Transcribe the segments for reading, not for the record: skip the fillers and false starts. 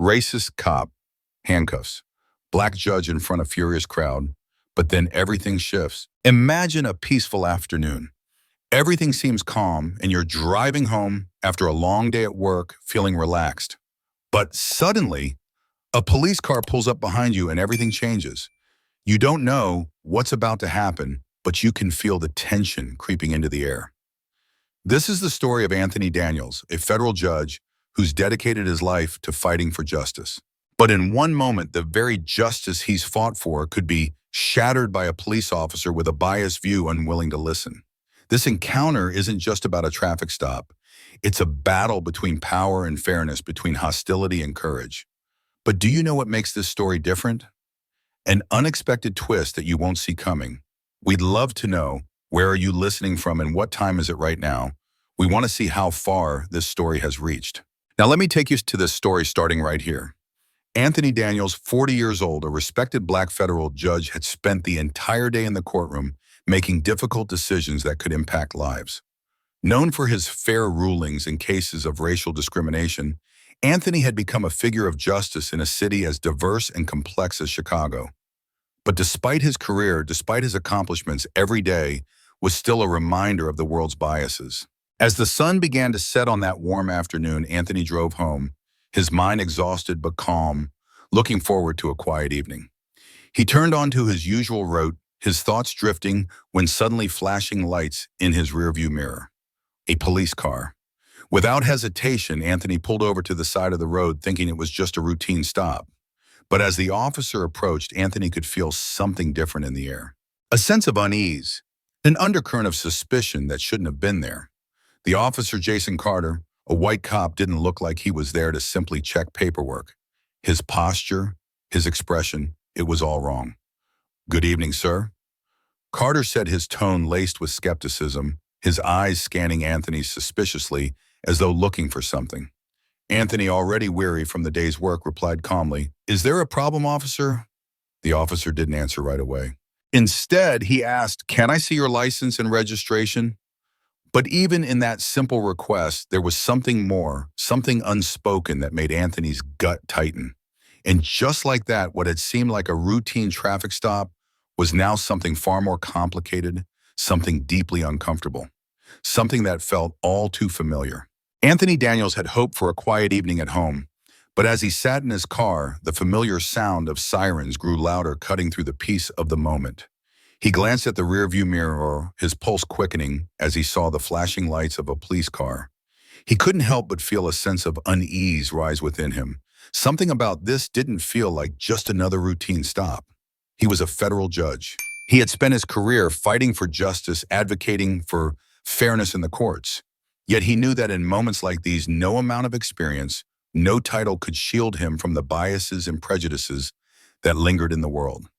Racist cop, handcuffs, black judge in front of furious crowd, but then everything shifts. Imagine a peaceful afternoon. Everything seems calm and you're driving home after a long day at work feeling relaxed. But suddenly, a police car pulls up behind you and everything changes. You don't know what's about to happen, but you can feel the tension creeping into the air. This is the story of Anthony Daniels, a federal judge who's dedicated his life to fighting for justice. But in one moment, the very justice he's fought for could be shattered by a police officer with a biased view unwilling to listen. This encounter isn't just about a traffic stop. It's a battle between power and fairness, between hostility and courage. But do you know what makes this story different? An unexpected twist that you won't see coming. We'd love to know, where are you listening from and what time is it right now? We want to see how far this story has reached. Now let me take you to this story starting right here. Anthony Daniels, 40 years old, a respected black federal judge, had spent the entire day in the courtroom making difficult decisions that could impact lives. Known for his fair rulings in cases of racial discrimination, Anthony had become a figure of justice in a city as diverse and complex as Chicago. But despite his career, despite his accomplishments, every day was still a reminder of the world's biases. As the sun began to set on that warm afternoon, Anthony drove home, his mind exhausted but calm, looking forward to a quiet evening. He turned onto his usual route, his thoughts drifting when suddenly flashing lights in his rearview mirror. A police car. Without hesitation, Anthony pulled over to the side of the road thinking it was just a routine stop. But as the officer approached, Anthony could feel something different in the air. A sense of unease, an undercurrent of suspicion that shouldn't have been there. The officer, Jason Carter, a white cop, didn't look like he was there to simply check paperwork. His posture, his expression, it was all wrong. "Good evening, sir." Carter said, his tone laced with skepticism, his eyes scanning Anthony suspiciously as though looking for something. Anthony, already weary from the day's work, replied calmly, "Is there a problem, officer?" The officer didn't answer right away. Instead, he asked, "Can I see your license and registration?" But even in that simple request, there was something more, something unspoken that made Anthony's gut tighten. And just like that, what had seemed like a routine traffic stop was now something far more complicated, something deeply uncomfortable, something that felt all too familiar. Anthony Daniels had hoped for a quiet evening at home, but as he sat in his car, the familiar sound of sirens grew louder, cutting through the peace of the moment. He glanced at the rearview mirror, his pulse quickening as he saw the flashing lights of a police car. He couldn't help but feel a sense of unease rise within him. Something about this didn't feel like just another routine stop. He was a federal judge. He had spent his career fighting for justice, advocating for fairness in the courts. Yet he knew that in moments like these, no amount of experience, no title could shield him from the biases and prejudices that lingered in the world.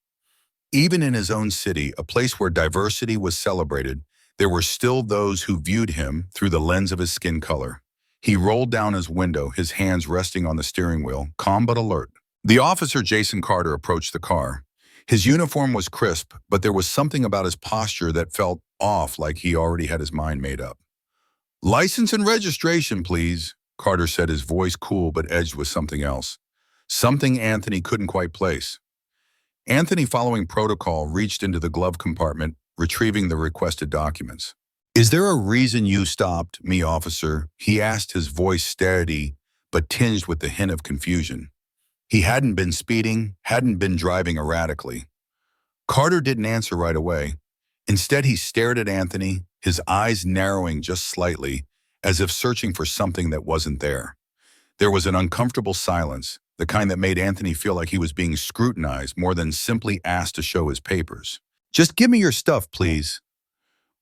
Even in his own city, a place where diversity was celebrated, there were still those who viewed him through the lens of his skin color. He rolled down his window, his hands resting on the steering wheel, calm but alert. The officer, Jason Carter, approached the car. His uniform was crisp, but there was something about his posture that felt off, like he already had his mind made up. "License and registration, please," Carter said, his voice cool but edged with something else. Something Anthony couldn't quite place. Anthony, following protocol, reached into the glove compartment, retrieving the requested documents. "Is there a reason you stopped me, officer?" he asked, his voice steady but tinged with the hint of confusion. He hadn't been speeding, hadn't been driving erratically. Carter didn't answer right away. Instead, he stared at Anthony, his eyes narrowing just slightly, as if searching for something that wasn't there. There was an uncomfortable silence, the kind that made Anthony feel like he was being scrutinized more than simply asked to show his papers. "Just give me your stuff, please,"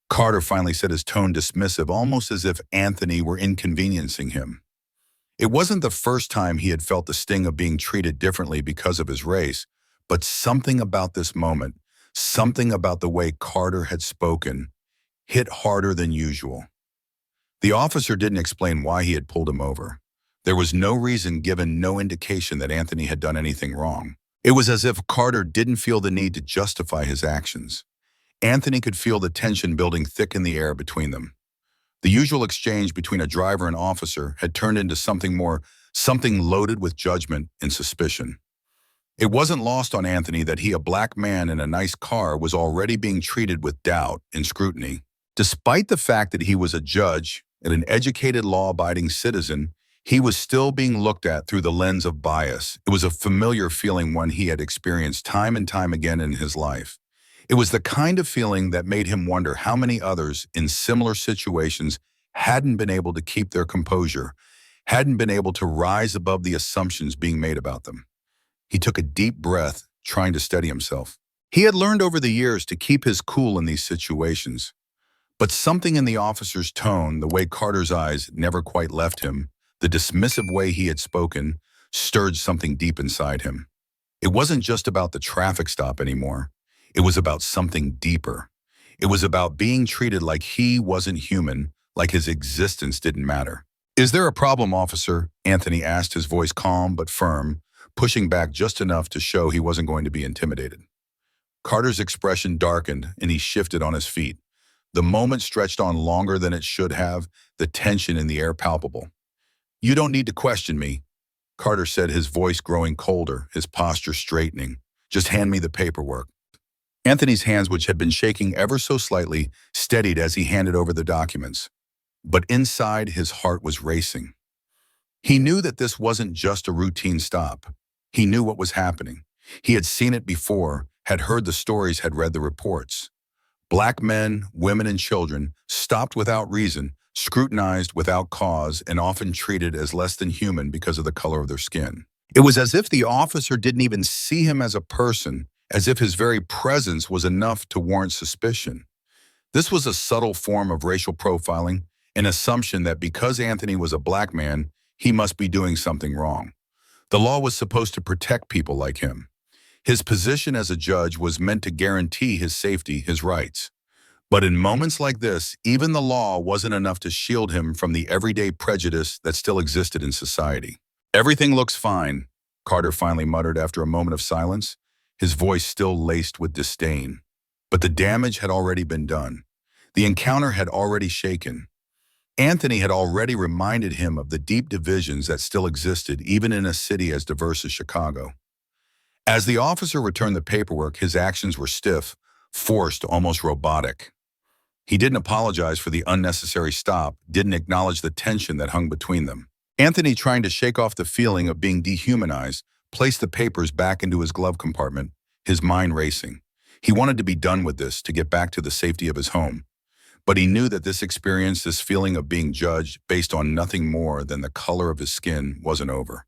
Carter finally said, his tone dismissive, almost as if Anthony were inconveniencing him. It wasn't the first time he had felt the sting of being treated differently because of his race, but something about this moment, something about the way Carter had spoken, hit harder than usual. The officer didn't explain why he had pulled him over. There was no reason given, no indication that Anthony had done anything wrong. It was as if Carter didn't feel the need to justify his actions. Anthony could feel the tension building thick in the air between them. The usual exchange between a driver and officer had turned into something more something loaded with judgment and suspicion. It wasn't lost on Anthony that he, a black man in a nice car, was already being treated with doubt and scrutiny. Despite the fact that he was a judge and an educated, law-abiding citizen, he was still being looked at through the lens of bias. It was a familiar feeling, one he had experienced time and time again in his life. It was the kind of feeling that made him wonder how many others in similar situations hadn't been able to keep their composure, hadn't been able to rise above the assumptions being made about them. He took a deep breath, trying to steady himself. He had learned over the years to keep his cool in these situations. But something in the officer's tone, the way Carter's eyes never quite left him, the dismissive way he had spoken, stirred something deep inside him. It wasn't just about the traffic stop anymore. It was about something deeper. It was about being treated like he wasn't human, like his existence didn't matter. "Is there a problem, officer?" Anthony asked, his voice calm but firm, pushing back just enough to show he wasn't going to be intimidated. Carter's expression darkened and he shifted on his feet. The moment stretched on longer than it should have, the tension in the air palpable. "You don't need to question me," Carter said, his voice growing colder, his posture straightening. "Just hand me the paperwork." Anthony's hands, which had been shaking ever so slightly, steadied as he handed over the documents. But inside, his heart was racing. He knew that this wasn't just a routine stop. He knew what was happening. He had seen it before, had heard the stories, had read the reports. Black men, women, and children stopped without reason, scrutinized without cause, and often treated as less than human because of the color of their skin. It was as if the officer didn't even see him as a person, as if his very presence was enough to warrant suspicion. This was a subtle form of racial profiling, an assumption that because Anthony was a black man, he must be doing something wrong. The law was supposed to protect people like him. His position as a judge was meant to guarantee his safety, his rights. But in moments like this, even the law wasn't enough to shield him from the everyday prejudice that still existed in society. "Everything looks fine," Carter finally muttered after a moment of silence, his voice still laced with disdain. But the damage had already been done. The encounter had already shaken. Anthony had already reminded him of the deep divisions that still existed even in a city as diverse as Chicago. As the officer returned the paperwork, his actions were stiff, forced, almost robotic. He didn't apologize for the unnecessary stop, didn't acknowledge the tension that hung between them. Anthony, trying to shake off the feeling of being dehumanized, placed the papers back into his glove compartment, his mind racing. He wanted to be done with this, to get back to the safety of his home. But he knew that this experience, this feeling of being judged based on nothing more than the color of his skin, wasn't over.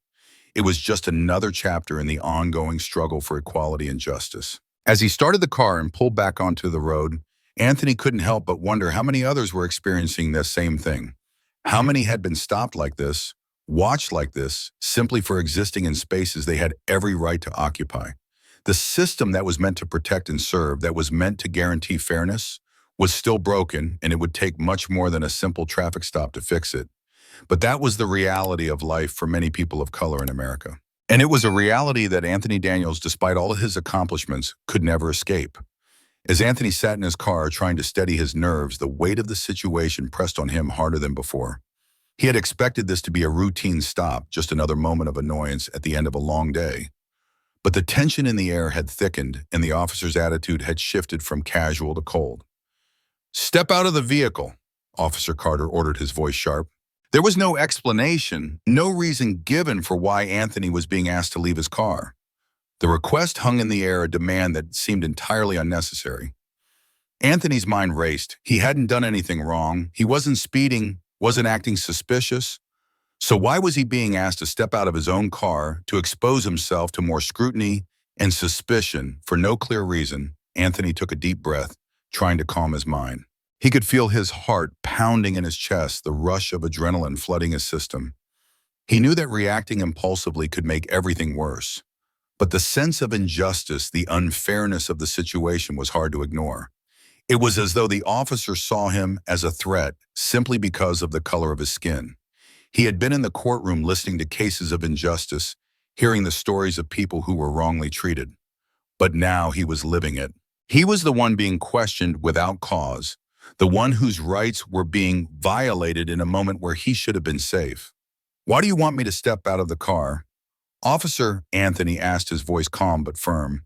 It was just another chapter in the ongoing struggle for equality and justice. As he started the car and pulled back onto the road, Anthony couldn't help but wonder how many others were experiencing this same thing. How many had been stopped like this, watched like this, simply for existing in spaces they had every right to occupy. The system that was meant to protect and serve, that was meant to guarantee fairness, was still broken, and it would take much more than a simple traffic stop to fix it. But that was the reality of life for many people of color in America. And it was a reality that Anthony Daniels, despite all of his accomplishments, could never escape. As Anthony sat in his car trying to steady his nerves, the weight of the situation pressed on him harder than before. He had expected this to be a routine stop, just another moment of annoyance at the end of a long day. But the tension in the air had thickened, and the officer's attitude had shifted from casual to cold. "Step out of the vehicle," Officer Carter ordered, his voice sharp. There was no explanation, no reason given for why Anthony was being asked to leave his car. The request hung in the air, a demand that seemed entirely unnecessary. Anthony's mind raced. He hadn't done anything wrong. He wasn't speeding, wasn't acting suspicious. So why was he being asked to step out of his own car to expose himself to more scrutiny and suspicion for no clear reason? Anthony took a deep breath, trying to calm his mind. He could feel his heart pounding in his chest, the rush of adrenaline flooding his system. He knew that reacting impulsively could make everything worse. But the sense of injustice, the unfairness of the situation was hard to ignore. It was as though the officer saw him as a threat simply because of the color of his skin. He had been in the courtroom listening to cases of injustice, hearing the stories of people who were wrongly treated. But now he was living it. He was the one being questioned without cause, the one whose rights were being violated in a moment where he should have been safe. Why do you want me to step out of the car? Officer, Anthony asked, his voice calm but firm.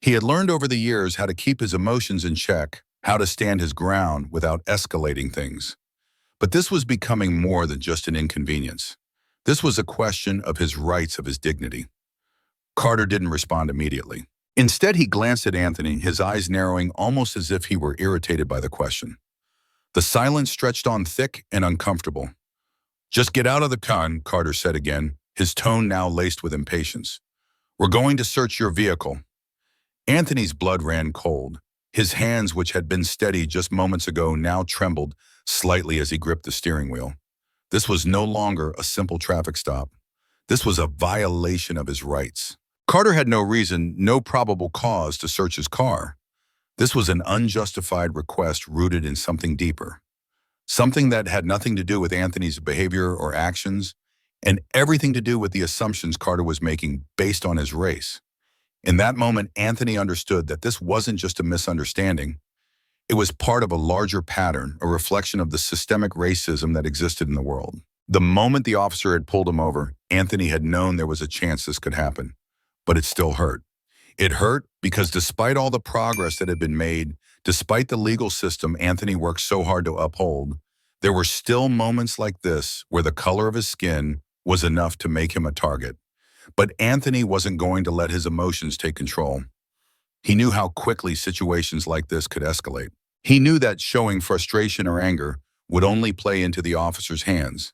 He had learned over the years how to keep his emotions in check, how to stand his ground without escalating things. But this was becoming more than just an inconvenience. This was a question of his rights, of his dignity. Carter didn't respond immediately. Instead, he glanced at Anthony, his eyes narrowing almost as if he were irritated by the question. The silence stretched on thick and uncomfortable. Just get out of the car, Carter said again, his tone now laced with impatience. We're going to search your vehicle. Anthony's blood ran cold. His hands, which had been steady just moments ago, now trembled slightly as he gripped the steering wheel. This was no longer a simple traffic stop. This was a violation of his rights. Carter had no reason, no probable cause to search his car. This was an unjustified request rooted in something deeper. Something that had nothing to do with Anthony's behavior or actions, and everything to do with the assumptions Carter was making based on his race. In that moment, Anthony understood that this wasn't just a misunderstanding. It was part of a larger pattern, a reflection of the systemic racism that existed in the world. The moment the officer had pulled him over, Anthony had known there was a chance this could happen. But it still hurt. It hurt because despite all the progress that had been made, despite the legal system Anthony worked so hard to uphold, there were still moments like this where the color of his skin was enough to make him a target. But Anthony wasn't going to let his emotions take control. He knew how quickly situations like this could escalate. He knew that showing frustration or anger would only play into the officer's hands.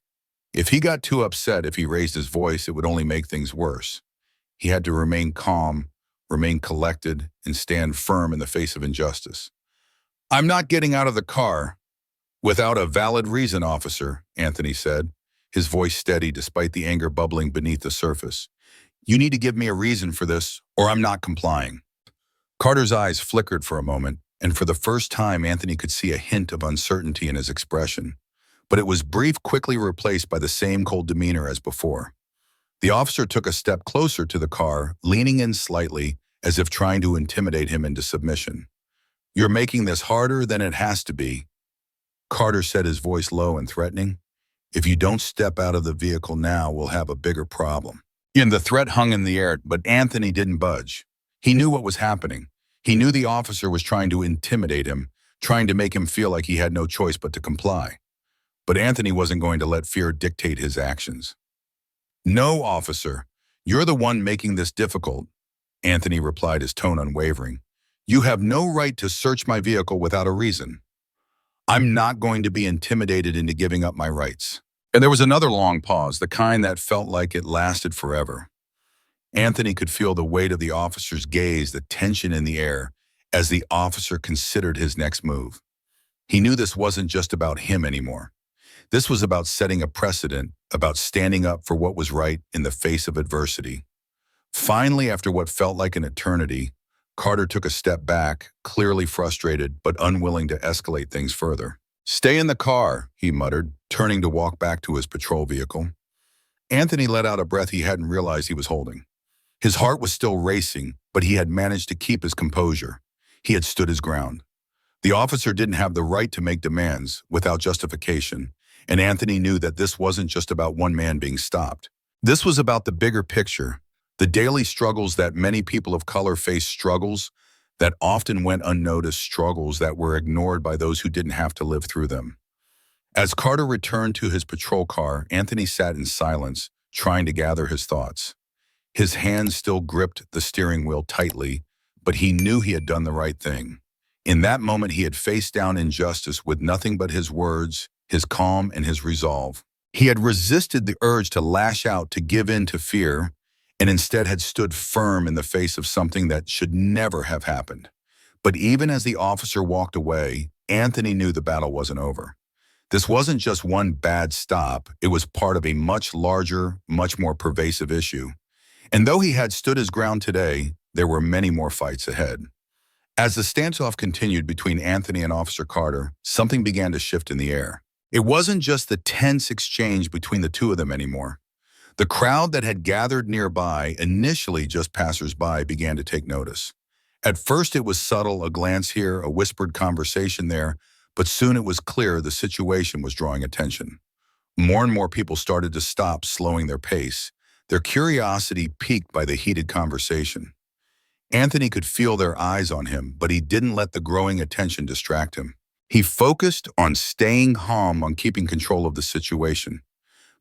If he got too upset, if he raised his voice, it would only make things worse. He had to remain calm, remain collected, and stand firm in the face of injustice. I'm not getting out of the car. Without a valid reason, officer, Anthony said, his voice steady despite the anger bubbling beneath the surface. You need to give me a reason for this, or I'm not complying. Carter's eyes flickered for a moment, and for the first time, Anthony could see a hint of uncertainty in his expression. But it was brief, quickly replaced by the same cold demeanor as before. The officer took a step closer to the car, leaning in slightly, as if trying to intimidate him into submission. You're making this harder than it has to be. Carter said, his voice low and threatening. If you don't step out of the vehicle now, we'll have a bigger problem. And the threat hung in the air, but Anthony didn't budge. He knew what was happening. He knew the officer was trying to intimidate him, trying to make him feel like he had no choice but to comply. But Anthony wasn't going to let fear dictate his actions. No, officer, you're the one making this difficult, Anthony replied, his tone unwavering. You have no right to search my vehicle without a reason. I'm not going to be intimidated into giving up my rights. And there was another long pause, the kind that felt like it lasted forever. Anthony could feel the weight of the officer's gaze, the tension in the air, as the officer considered his next move. He knew this wasn't just about him anymore. This was about setting a precedent, about standing up for what was right in the face of adversity. Finally, after what felt like an eternity, Carter took a step back, clearly frustrated but unwilling to escalate things further. Stay in the car, he muttered, turning to walk back to his patrol vehicle. Anthony let out a breath he hadn't realized he was holding. His heart was still racing, but he had managed to keep his composure. He had stood his ground. The officer didn't have the right to make demands without justification, and Anthony knew that this wasn't just about one man being stopped. This was about the bigger picture, the daily struggles that many people of color face, struggles that often went unnoticed, struggles that were ignored by those who didn't have to live through them. As Carter returned to his patrol car, Anthony sat in silence, trying to gather his thoughts. His hands still gripped the steering wheel tightly, but he knew he had done the right thing. In that moment, he had faced down injustice with nothing but his words, his calm, and his resolve. He had resisted the urge to lash out, to give in to fear, and instead had stood firm in the face of something that should never have happened. But even as the officer walked away, Anthony knew the battle wasn't over. This wasn't just one bad stop, it was part of a much larger, much more pervasive issue. And though he had stood his ground today, there were many more fights ahead. As the standoff continued between Anthony and Officer Carter, something began to shift in the air. It wasn't just the tense exchange between the two of them anymore. The crowd that had gathered nearby, initially just passers-by, began to take notice. At first it was subtle, a glance here, a whispered conversation there, but soon it was clear the situation was drawing attention. More and more people started to stop, slowing their pace, their curiosity piqued by the heated conversation. Anthony could feel their eyes on him, but he didn't let the growing attention distract him. He focused on staying calm, on keeping control of the situation.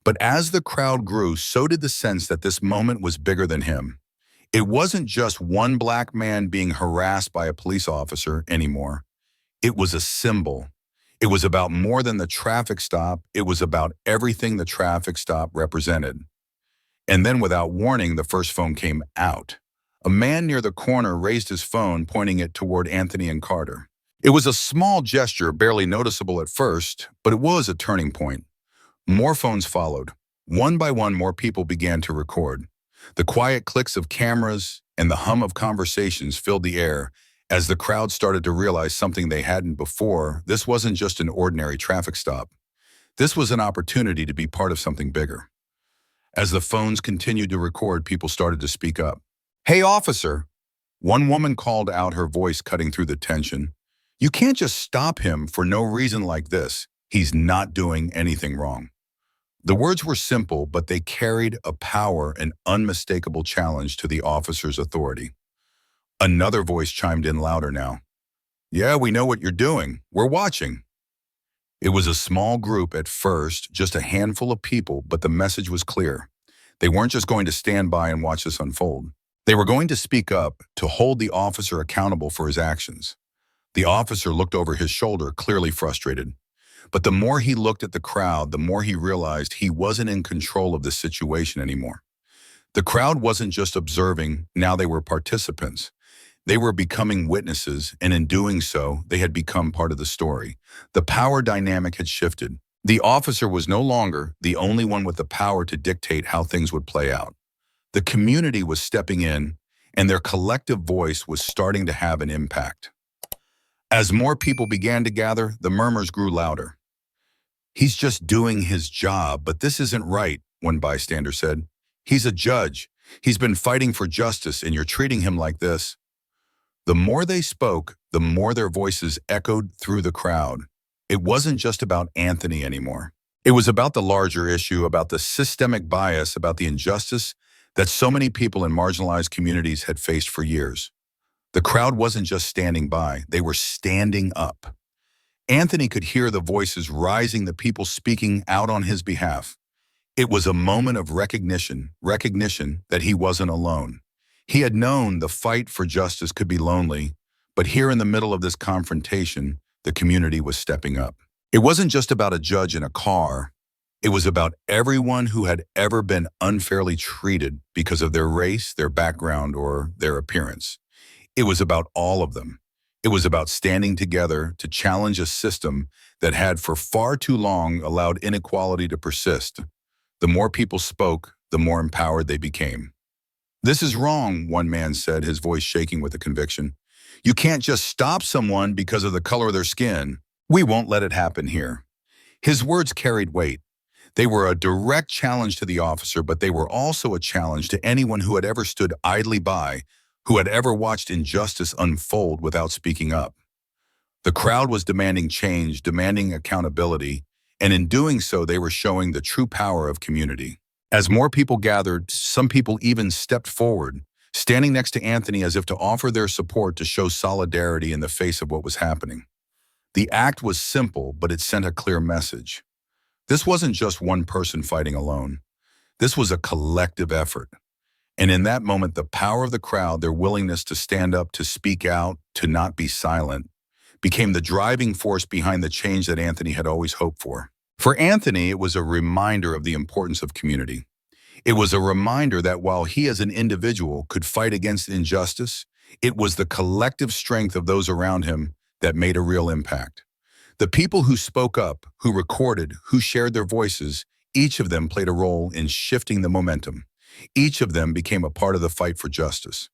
But as the crowd grew, so did the sense that this moment was bigger than him. It wasn't just one black man being harassed by a police officer anymore. It was a symbol. It was about more than the traffic stop. It was about everything the traffic stop represented. And then without warning, the first phone came out. A man near the corner raised his phone, pointing it toward Anthony and Carter. It was a small gesture, barely noticeable at first, but it was a turning point. More phones followed. One by one, more people began to record. The quiet clicks of cameras and the hum of conversations filled the air as the crowd started to realize something they hadn't before. This wasn't just an ordinary traffic stop. This was an opportunity to be part of something bigger. As the phones continued to record, people started to speak up. "Hey, officer," one woman called out, her voice cutting through the tension. "You can't just stop him for no reason like this. He's not doing anything wrong." The words were simple, but they carried a power, an unmistakable challenge to the officer's authority. Another voice chimed in louder now. "Yeah, we know what you're doing. We're watching." It was a small group at first, just a handful of people, but the message was clear. They weren't just going to stand by and watch this unfold. They were going to speak up, to hold the officer accountable for his actions. The officer looked over his shoulder, clearly frustrated. But the more he looked at the crowd, the more he realized he wasn't in control of the situation anymore. The crowd wasn't just observing, now they were participants. They were becoming witnesses, and in doing so, they had become part of the story. The power dynamic had shifted. The officer was no longer the only one with the power to dictate how things would play out. The community was stepping in, and their collective voice was starting to have an impact. As more people began to gather, the murmurs grew louder. "He's just doing his job, but this isn't right," one bystander said. "He's a judge. He's been fighting for justice, and you're treating him like this." The more they spoke, the more their voices echoed through the crowd. It wasn't just about Anthony anymore. It was about the larger issue, about the systemic bias, about the injustice that so many people in marginalized communities had faced for years. The crowd wasn't just standing by, they were standing up. Anthony could hear the voices rising, the people speaking out on his behalf. It was a moment of recognition that he wasn't alone. He had known the fight for justice could be lonely, but here in the middle of this confrontation, the community was stepping up. It wasn't just about a judge in a car. It was about everyone who had ever been unfairly treated because of their race, their background, or their appearance. It was about all of them. It was about standing together to challenge a system that had for far too long allowed inequality to persist. The more people spoke, the more empowered they became. "This is wrong," one man said, his voice shaking with a conviction. "You can't just stop someone because of the color of their skin. We won't let it happen here." His words carried weight. They were a direct challenge to the officer, but they were also a challenge to anyone who had ever stood idly by, who had ever watched injustice unfold without speaking up. The crowd was demanding change, demanding accountability, and in doing so, they were showing the true power of community. As more people gathered, some people even stepped forward, standing next to Anthony as if to offer their support, to show solidarity in the face of what was happening. The act was simple, but it sent a clear message. This wasn't just one person fighting alone. This was a collective effort. And in that moment, the power of the crowd, their willingness to stand up, to speak out, to not be silent, became the driving force behind the change that Anthony had always hoped for. For Anthony, it was a reminder of the importance of community. It was a reminder that while he as an individual could fight against injustice, it was the collective strength of those around him that made a real impact. The people who spoke up, who recorded, who shared their voices, each of them played a role in shifting the momentum. Each of them became a part of the fight for justice.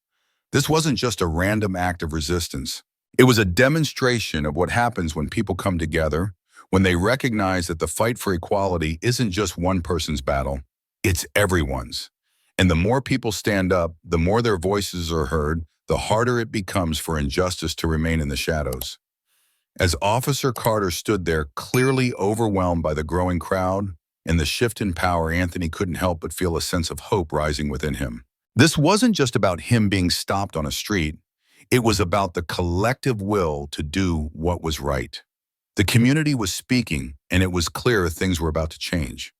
This wasn't just a random act of resistance. It was a demonstration of what happens when people come together, when they recognize that the fight for equality isn't just one person's battle, it's everyone's. And the more people stand up, the more their voices are heard, the harder it becomes for injustice to remain in the shadows. As Officer Carter stood there, clearly overwhelmed by the growing crowd, In the shift in power, Anthony couldn't help but feel a sense of hope rising within him. This wasn't just about him being stopped on a street. It was about the collective will to do what was right. The community was speaking, and it was clear things were about to change.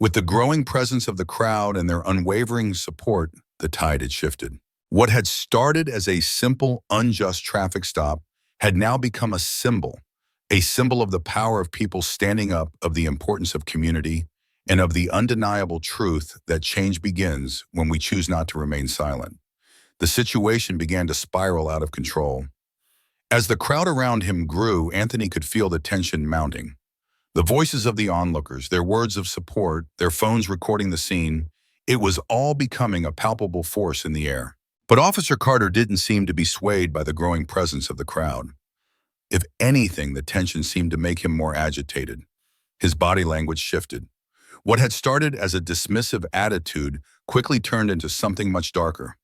With the growing presence of the crowd and their unwavering support, the tide had shifted. What had started as a simple, unjust traffic stop had now become a symbol of the power of people standing up, of the importance of community, and of the undeniable truth that change begins when we choose not to remain silent. The situation began to spiral out of control. As the crowd around him grew, Anthony could feel the tension mounting. The voices of the onlookers, their words of support, their phones recording the scene, it was all becoming a palpable force in the air. But Officer Carter didn't seem to be swayed by the growing presence of the crowd. If anything, the tension seemed to make him more agitated. His body language shifted. What had started as a dismissive attitude quickly turned into something much darker.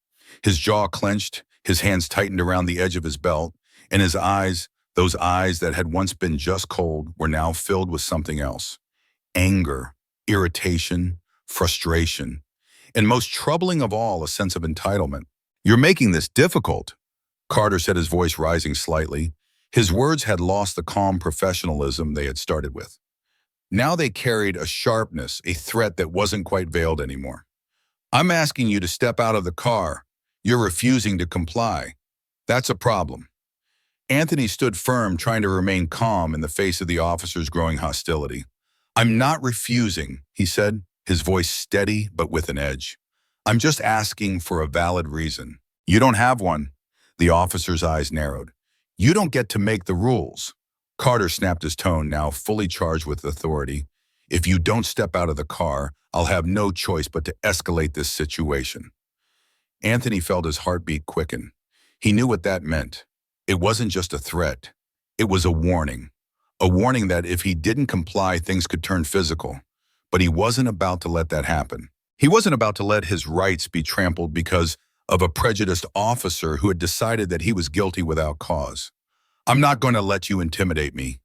His jaw clenched, his hands tightened around the edge of his belt, and his eyes, those eyes that had once been just cold, were now filled with something else. Anger, irritation, frustration, and most troubling of all, a sense of entitlement. "You're making this difficult," Carter said, his voice rising slightly. His words had lost the calm professionalism they had started with. Now they carried a sharpness, a threat that wasn't quite veiled anymore. "I'm asking you to step out of the car. You're refusing to comply. That's a problem." Anthony stood firm, trying to remain calm in the face of the officer's growing hostility. "I'm not refusing," he said, his voice steady but with an edge. "I'm just asking for a valid reason." "You don't have one." The officer's eyes narrowed. "You don't get to make the rules." Carter snapped his tone, now fully charged with authority. "If you don't step out of the car, I'll have no choice but to escalate this situation." Anthony felt his heartbeat quicken. He knew what that meant. It wasn't just a threat. It was a warning. A warning that if he didn't comply, things could turn physical. But he wasn't about to let that happen. He wasn't about to let his rights be trampled because of a prejudiced officer who had decided that he was guilty without cause. "I'm not going to let you intimidate me,"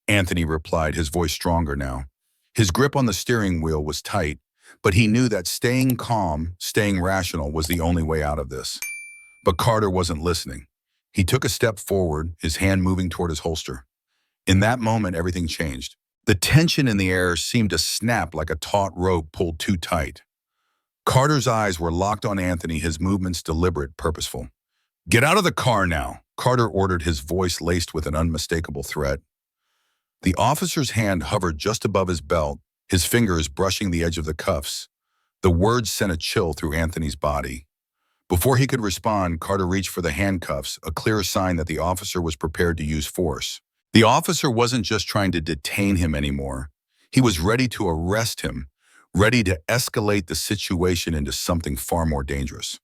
Anthony replied, his voice stronger now. His grip on the steering wheel was tight, but he knew that staying calm, staying rational was the only way out of this. But Carter wasn't listening. He took a step forward, his hand moving toward his holster. In that moment, everything changed. The tension in the air seemed to snap like a taut rope pulled too tight. Carter's eyes were locked on Anthony, his movements deliberate, purposeful. "Get out of the car now," Carter ordered, his voice laced with an unmistakable threat. The officer's hand hovered just above his belt, his fingers brushing the edge of the cuffs. The words sent a chill through Anthony's body. Before he could respond, Carter reached for the handcuffs, a clear sign that the officer was prepared to use force. The officer wasn't just trying to detain him anymore. He was ready to arrest him, ready to escalate the situation into something far more dangerous.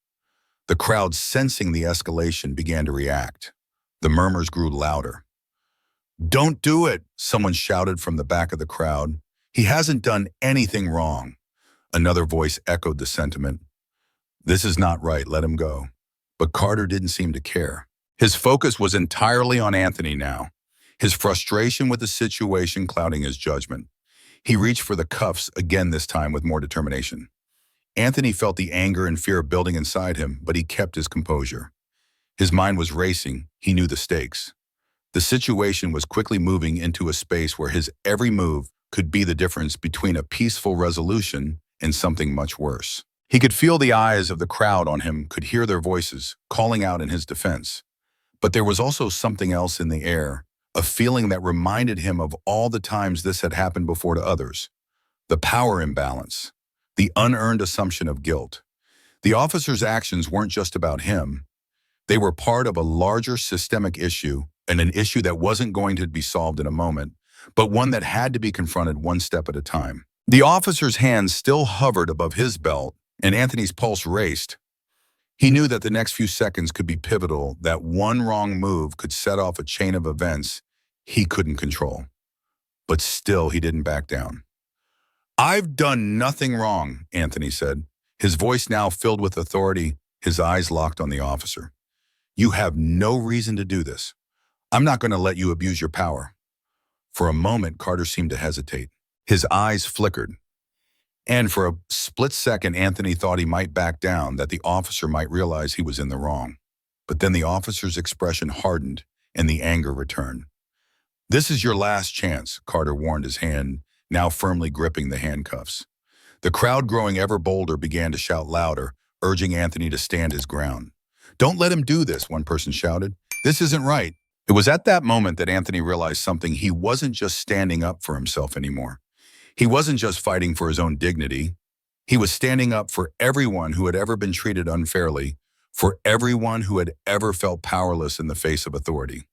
The crowd, sensing the escalation, began to react. The murmurs grew louder. "Don't do it," someone shouted from the back of the crowd. "He hasn't done anything wrong." Another voice echoed the sentiment. "This is not right, let him go." But Carter didn't seem to care. His focus was entirely on Anthony now, his frustration with the situation clouding his judgment. He reached for the cuffs again, this time with more determination. Anthony felt the anger and fear building inside him, but he kept his composure. His mind was racing. He knew the stakes. The situation was quickly moving into a space where his every move could be the difference between a peaceful resolution and something much worse. He could feel the eyes of the crowd on him, could hear their voices, calling out in his defense. But there was also something else in the air, a feeling that reminded him of all the times this had happened before to others. The power imbalance, the unearned assumption of guilt. The officer's actions weren't just about him. They were part of a larger systemic issue, and an issue that wasn't going to be solved in a moment, but one that had to be confronted one step at a time. The officer's hands still hovered above his belt, and Anthony's pulse raced. He knew that the next few seconds could be pivotal, that one wrong move could set off a chain of events he couldn't control. But still, he didn't back down. "I've done nothing wrong," Anthony said, his voice now filled with authority, his eyes locked on the officer. "You have no reason to do this. I'm not going to let you abuse your power." For a moment, Carter seemed to hesitate. His eyes flickered. And for a split second, Anthony thought he might back down, that the officer might realize he was in the wrong. But then the officer's expression hardened and the anger returned. "This is your last chance," Carter warned, his hand now firmly gripping the handcuffs. The crowd, growing ever bolder, began to shout louder, urging Anthony to stand his ground. "Don't let him do this," one person shouted. "This isn't right." It was at that moment that Anthony realized something. He wasn't just standing up for himself anymore. He wasn't just fighting for his own dignity. He was standing up for everyone who had ever been treated unfairly, for everyone who had ever felt powerless in the face of authority.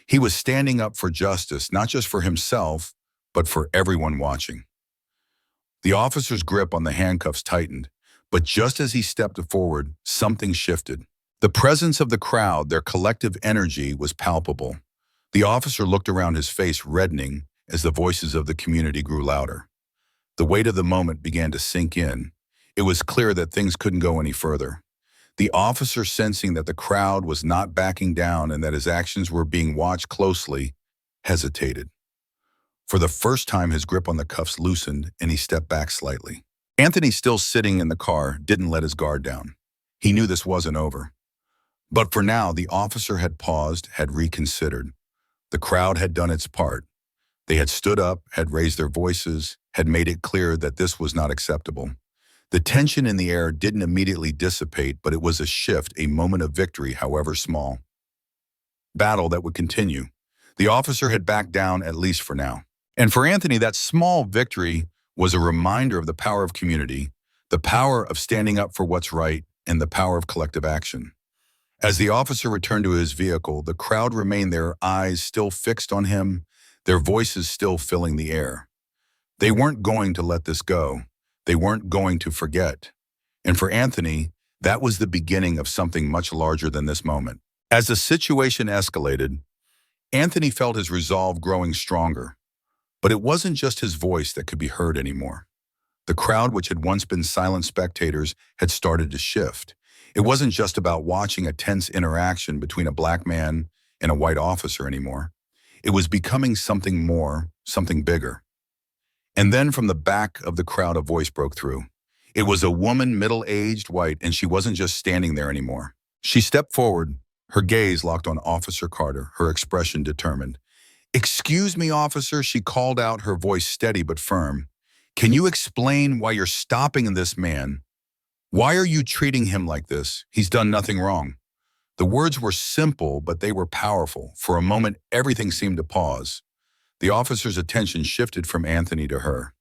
He was standing up for justice, not just for himself, but for everyone watching. The officer's grip on the handcuffs tightened, but just as he stepped forward, something shifted. The presence of the crowd, their collective energy, was palpable. The officer looked around, his face reddening as the voices of the community grew louder. The weight of the moment began to sink in. It was clear that things couldn't go any further. The officer, sensing that the crowd was not backing down and that his actions were being watched closely, hesitated. For the first time, his grip on the cuffs loosened and he stepped back slightly. Anthony, still sitting in the car, didn't let his guard down. He knew this wasn't over. But for now, the officer had paused, had reconsidered. The crowd had done its part. They had stood up, had raised their voices, had made it clear that this was not acceptable. The tension in the air didn't immediately dissipate, but it was a shift, a moment of victory, however small. Battle that would continue. The officer had backed down, at least for now. And for Anthony, that small victory was a reminder of the power of community, the power of standing up for what's right, and the power of collective action. As the officer returned to his vehicle, the crowd remained, their eyes still fixed on him, their voices still filling the air. They weren't going to let this go. They weren't going to forget. And for Anthony, that was the beginning of something much larger than this moment. As the situation escalated, Anthony felt his resolve growing stronger. But it wasn't just his voice that could be heard anymore. The crowd, which had once been silent spectators, had started to shift. It wasn't just about watching a tense interaction between a black man and a white officer anymore. It was becoming something more, something bigger. And then from the back of the crowd, a voice broke through. It was a woman, middle-aged, white, and she wasn't just standing there anymore. She stepped forward, her gaze locked on Officer Carter, her expression determined. "Excuse me, officer," she called out, her voice steady but firm. "Can you explain why you're stopping this man? Why are you treating him like this? He's done nothing wrong." The words were simple, but they were powerful. For a moment, everything seemed to pause. The officer's attention shifted from Anthony to her.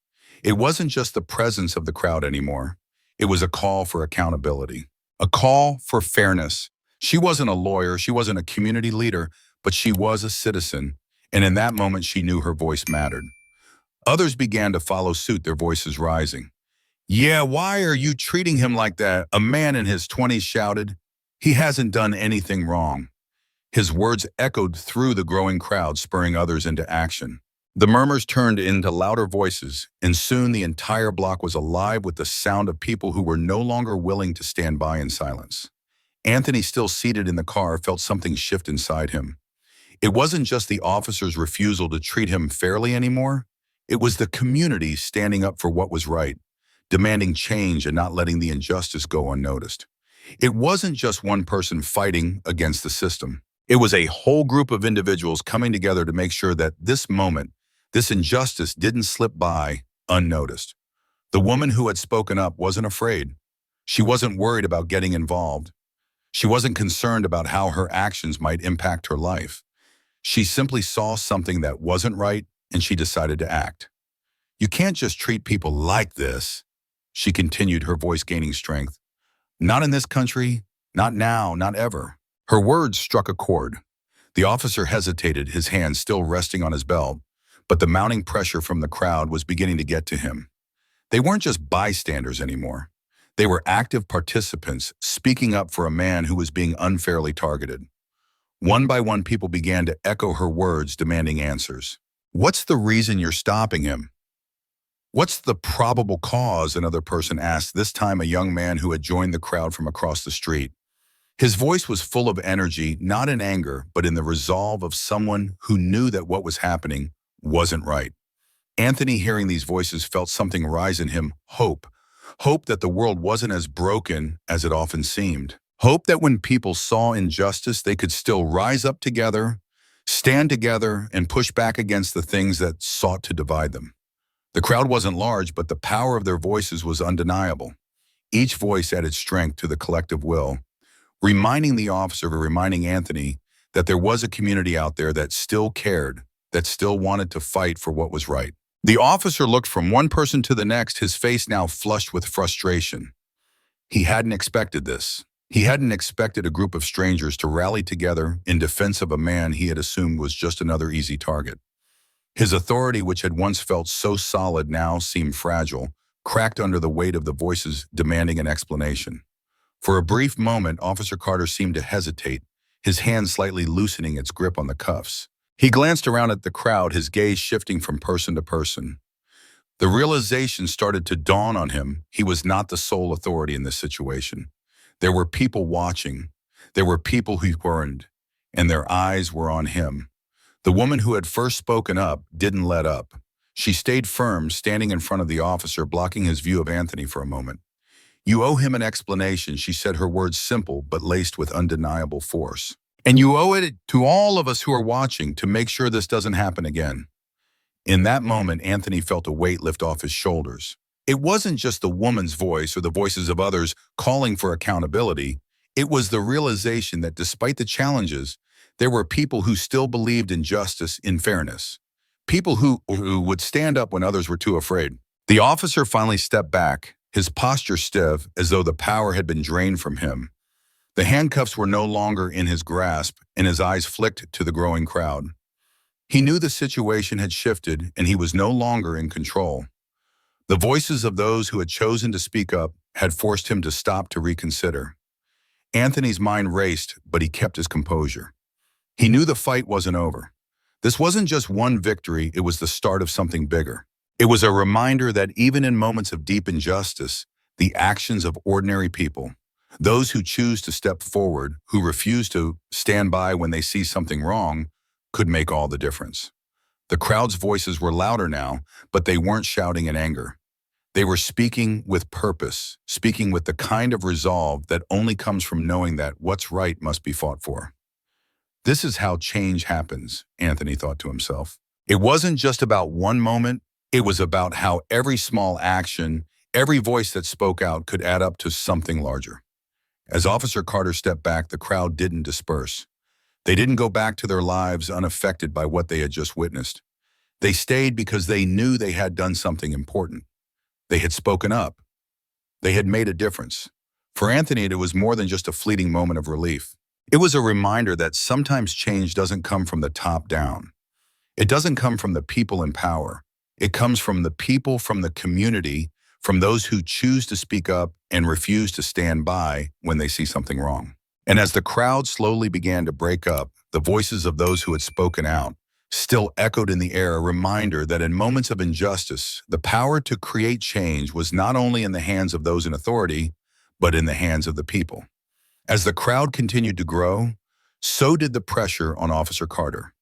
It wasn't just the presence of the crowd anymore. It was a call for accountability, a call for fairness. She wasn't a lawyer, she wasn't a community leader, but she was a citizen, and in that moment she knew her voice mattered. Others began to follow suit, their voices rising. "Yeah, why are you treating him like that?" a man in his 20s shouted. "He hasn't done anything wrong." His words echoed through the growing crowd, spurring others into action. The murmurs turned into louder voices, and soon the entire block was alive with the sound of people who were no longer willing to stand by in silence. Anthony, still seated in the car, felt something shift inside him. It wasn't just the officer's refusal to treat him fairly anymore. It was the community standing up for what was right, demanding change and not letting the injustice go unnoticed. It wasn't just one person fighting against the system. It was a whole group of individuals coming together to make sure that this moment, this injustice, didn't slip by unnoticed. The woman who had spoken up wasn't afraid. She wasn't worried about getting involved. She wasn't concerned about how her actions might impact her life. She simply saw something that wasn't right, and she decided to act. "You can't just treat people like this," she continued, her voice gaining strength. "Not in this country, not now, not ever." Her words struck a chord. The officer hesitated, his hand still resting on his belt, but the mounting pressure from the crowd was beginning to get to him. They weren't just bystanders anymore. They were active participants, speaking up for a man who was being unfairly targeted. One by one, people began to echo her words, demanding answers. "What's the reason you're stopping him? What's the probable cause?" another person asked, this time a young man who had joined the crowd from across the street. His voice was full of energy, not in anger, but in the resolve of someone who knew that what was happening wasn't right. Anthony, hearing these voices, felt something rise in him, hope. Hope that the world wasn't as broken as it often seemed. Hope that when people saw injustice, they could still rise up together, stand together, and push back against the things that sought to divide them. The crowd wasn't large, but the power of their voices was undeniable. Each voice added strength to the collective will, reminding the officer, reminding Anthony that there was a community out there that still cared, that still wanted to fight for what was right. The officer looked from one person to the next, his face now flushed with frustration. He hadn't expected this. He hadn't expected a group of strangers to rally together in defense of a man he had assumed was just another easy target. His authority, which had once felt so solid, now seemed fragile, cracked under the weight of the voices demanding an explanation. For a brief moment, Officer Carter seemed to hesitate, his hand slightly loosening its grip on the cuffs. He glanced around at the crowd, his gaze shifting from person to person. The realization started to dawn on him he was not the sole authority in this situation. There were people watching. There were people who weren't, and their eyes were on him. The woman who had first spoken up didn't let up. She stayed firm, standing in front of the officer, blocking his view of Anthony for a moment. "You owe him an explanation," she said, her words simple but laced with undeniable force. "And you owe it to all of us who are watching to make sure this doesn't happen again." In that moment, Anthony felt a weight lift off his shoulders. It wasn't just the woman's voice or the voices of others calling for accountability. It was the realization that despite the challenges, there were people who still believed in justice, in fairness. People who would stand up when others were too afraid. The officer finally stepped back, his posture stiff, as though the power had been drained from him. The handcuffs were no longer in his grasp, and his eyes flicked to the growing crowd. He knew the situation had shifted, and he was no longer in control. The voices of those who had chosen to speak up had forced him to stop to reconsider. Anthony's mind raced, but he kept his composure. He knew the fight wasn't over. This wasn't just one victory, it was the start of something bigger. It was a reminder that even in moments of deep injustice, the actions of ordinary people, those who choose to step forward, who refuse to stand by when they see something wrong, could make all the difference. The crowd's voices were louder now, but they weren't shouting in anger. They were speaking with purpose, speaking with the kind of resolve that only comes from knowing that what's right must be fought for. This is how change happens, Anthony thought to himself. It wasn't just about one moment, it was about how every small action, every voice that spoke out could add up to something larger. As Officer Carter stepped back, the crowd didn't disperse. They didn't go back to their lives unaffected by what they had just witnessed. They stayed because they knew they had done something important. They had spoken up. They had made a difference. For Anthony, it was more than just a fleeting moment of relief. It was a reminder that sometimes change doesn't come from the top down. It doesn't come from the people in power. It comes from the people, from the community, from those who choose to speak up and refuse to stand by when they see something wrong. And as the crowd slowly began to break up, the voices of those who had spoken out still echoed in the air, a reminder that in moments of injustice, the power to create change was not only in the hands of those in authority, but in the hands of the people. As the crowd continued to grow, so did the pressure on Officer Carter.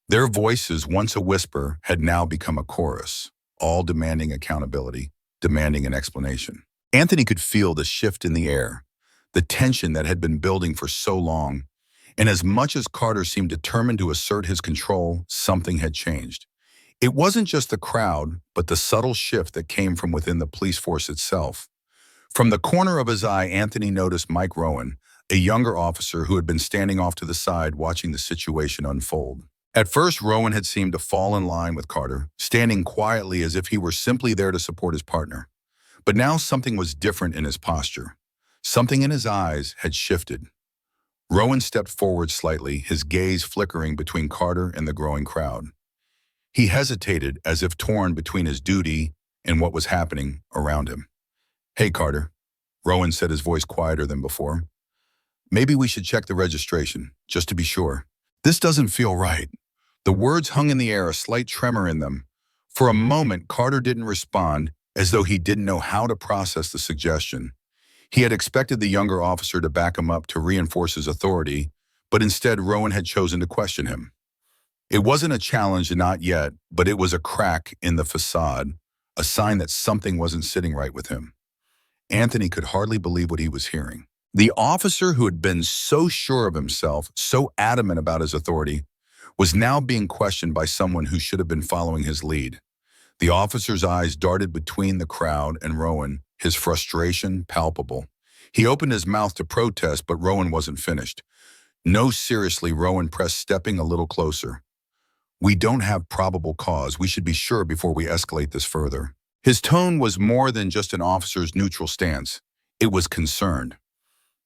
Their voices, once a whisper, had now become a chorus, all demanding accountability, demanding an explanation. Anthony could feel the shift in the air, the tension that had been building for so long. And as much as Carter seemed determined to assert his control, something had changed. It wasn't just the crowd, but the subtle shift that came from within the police force itself. From the corner of his eye, Anthony noticed Mike Rowan, a younger officer who had been standing off to the side watching the situation unfold. At first, Rowan had seemed to fall in line with Carter, standing quietly as if he were simply there to support his partner. But now something was different in his posture. Something in his eyes had shifted. Rowan stepped forward slightly, his gaze flickering between Carter and the growing crowd. He hesitated, as if torn between his duty and what was happening around him. "Hey, Carter," Rowan said, his voice quieter than before. "Maybe we should check the registration, just to be sure. This doesn't feel right." The words hung in the air, a slight tremor in them. For a moment, Carter didn't respond, as though he didn't know how to process the suggestion. He had expected the younger officer to back him up, to reinforce his authority, but instead Rowan had chosen to question him. It wasn't a challenge, not yet, but it was a crack in the facade, a sign that something wasn't sitting right with him. Anthony could hardly believe what he was hearing. The officer who had been so sure of himself, so adamant about his authority, was now being questioned by someone who should have been following his lead. The officer's eyes darted between the crowd and Rowan, his frustration palpable. He opened his mouth to protest, but Rowan wasn't finished. "No, seriously," Rowan pressed, stepping a little closer. "We don't have probable cause. We should be sure before we escalate this further." His tone was more than just an officer's neutral stance. It was concerned.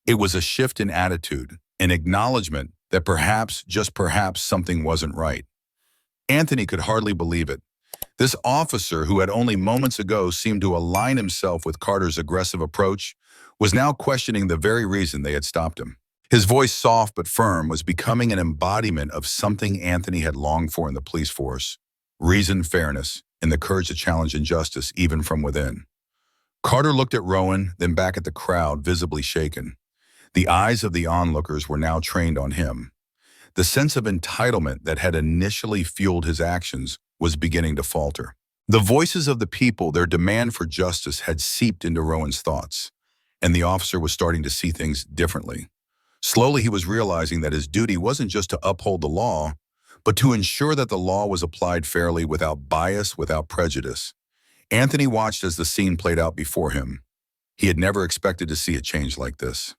It was a shift in attitude, an acknowledgement that perhaps, just perhaps, something wasn't right. Anthony could hardly believe it. This officer, who had only moments ago seemed to align himself with Carter's aggressive approach, was now questioning the very reason they had stopped him. His voice, soft but firm, was becoming an embodiment of something Anthony had longed for in the police force: reason, fairness, and the courage to challenge injustice even from within. Carter looked at Rowan, then back at the crowd, visibly shaken. The eyes of the onlookers were now trained on him. The sense of entitlement that had initially fueled his actions was beginning to falter. The voices of the people, their demand for justice, had seeped into Rowan's thoughts, and the officer was starting to see things differently. Slowly, he was realizing that his duty wasn't just to uphold the law, but to ensure that the law was applied fairly, without bias, without prejudice. Anthony watched as the scene played out before him. He had never expected to see it change like this.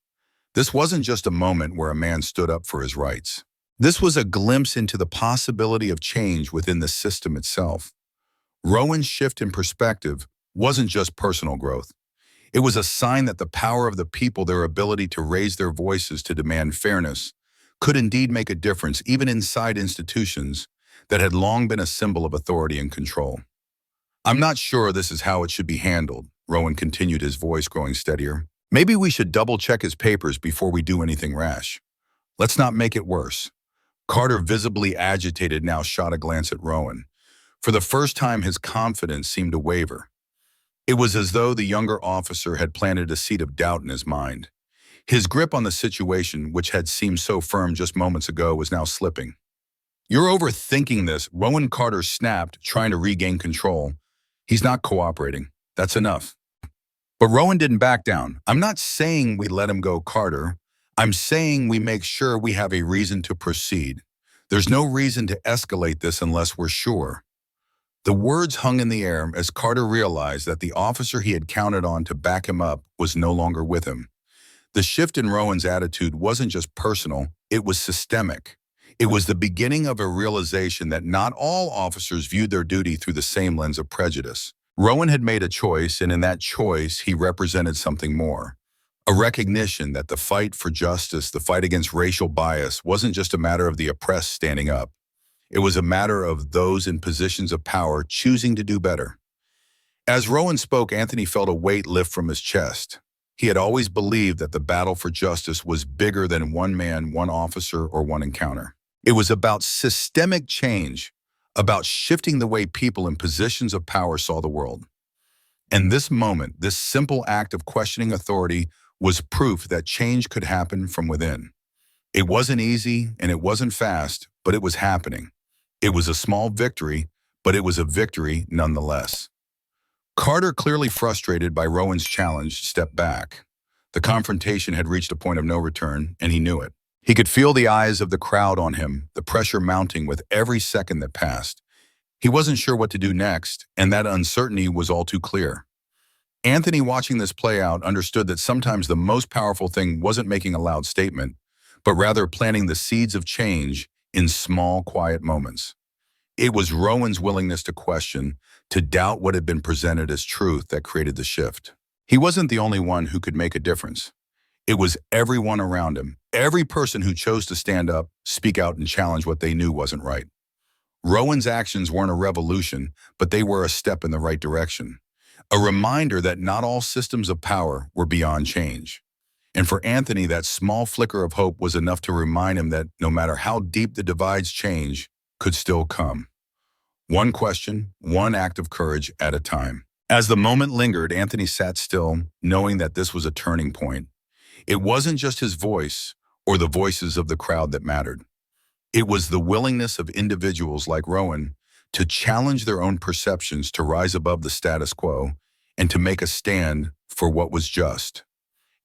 This wasn't just a moment where a man stood up for his rights. This was a glimpse into the possibility of change within the system itself. Rowan's shift in perspective wasn't just personal growth. It was a sign that the power of the people, their ability to raise their voices to demand fairness, could indeed make a difference even inside institutions that had long been a symbol of authority and control. "I'm not sure this is how it should be handled," Rowan continued, his voice growing steadier. "Maybe we should double-check his papers before we do anything rash. Let's not make it worse." Carter, visibly agitated, now shot a glance at Rowan. For the first time, his confidence seemed to waver. It was as though the younger officer had planted a seed of doubt in his mind. His grip on the situation, which had seemed so firm just moments ago, was now slipping. "You're overthinking this," Rowan, Carter snapped, trying to regain control. "He's not cooperating. That's enough." But Rowan didn't back down. "I'm not saying we let him go, Carter. I'm saying we make sure we have a reason to proceed. There's no reason to escalate this unless we're sure." The words hung in the air as Carter realized that the officer he had counted on to back him up was no longer with him. The shift in Rowan's attitude wasn't just personal, it was systemic. It was the beginning of a realization that not all officers viewed their duty through the same lens of prejudice. Rowan had made a choice, and in that choice, he represented something more. A recognition that the fight for justice, the fight against racial bias, wasn't just a matter of the oppressed standing up. It was a matter of those in positions of power choosing to do better. As Rowan spoke, Anthony felt a weight lift from his chest. He had always believed that the battle for justice was bigger than one man, one officer, or one encounter. It was about systemic change, about shifting the way people in positions of power saw the world. And this moment, this simple act of questioning authority, was proof that change could happen from within. It wasn't easy and it wasn't fast, but it was happening. It was a small victory, but it was a victory nonetheless. Carter, clearly frustrated by Rowan's challenge, stepped back. The confrontation had reached a point of no return, and he knew it. He could feel the eyes of the crowd on him, the pressure mounting with every second that passed. He wasn't sure what to do next, and that uncertainty was all too clear. Anthony, watching this play out, understood that sometimes the most powerful thing wasn't making a loud statement, but rather planting the seeds of change in small, quiet moments. It was Rowan's willingness to question, to doubt what had been presented as truth, that created the shift. He wasn't the only one who could make a difference. It was everyone around him, every person who chose to stand up, speak out, and challenge what they knew wasn't right. Rowan's actions weren't a revolution, but they were a step in the right direction. A reminder that not all systems of power were beyond change. And for Anthony, that small flicker of hope was enough to remind him that no matter how deep the divides, change could still come. One question, one act of courage at a time. As the moment lingered, Anthony sat still, knowing that this was a turning point. It wasn't just his voice or the voices of the crowd that mattered. It was the willingness of individuals like Rowan to challenge their own perceptions, to rise above the status quo, and to make a stand for what was just.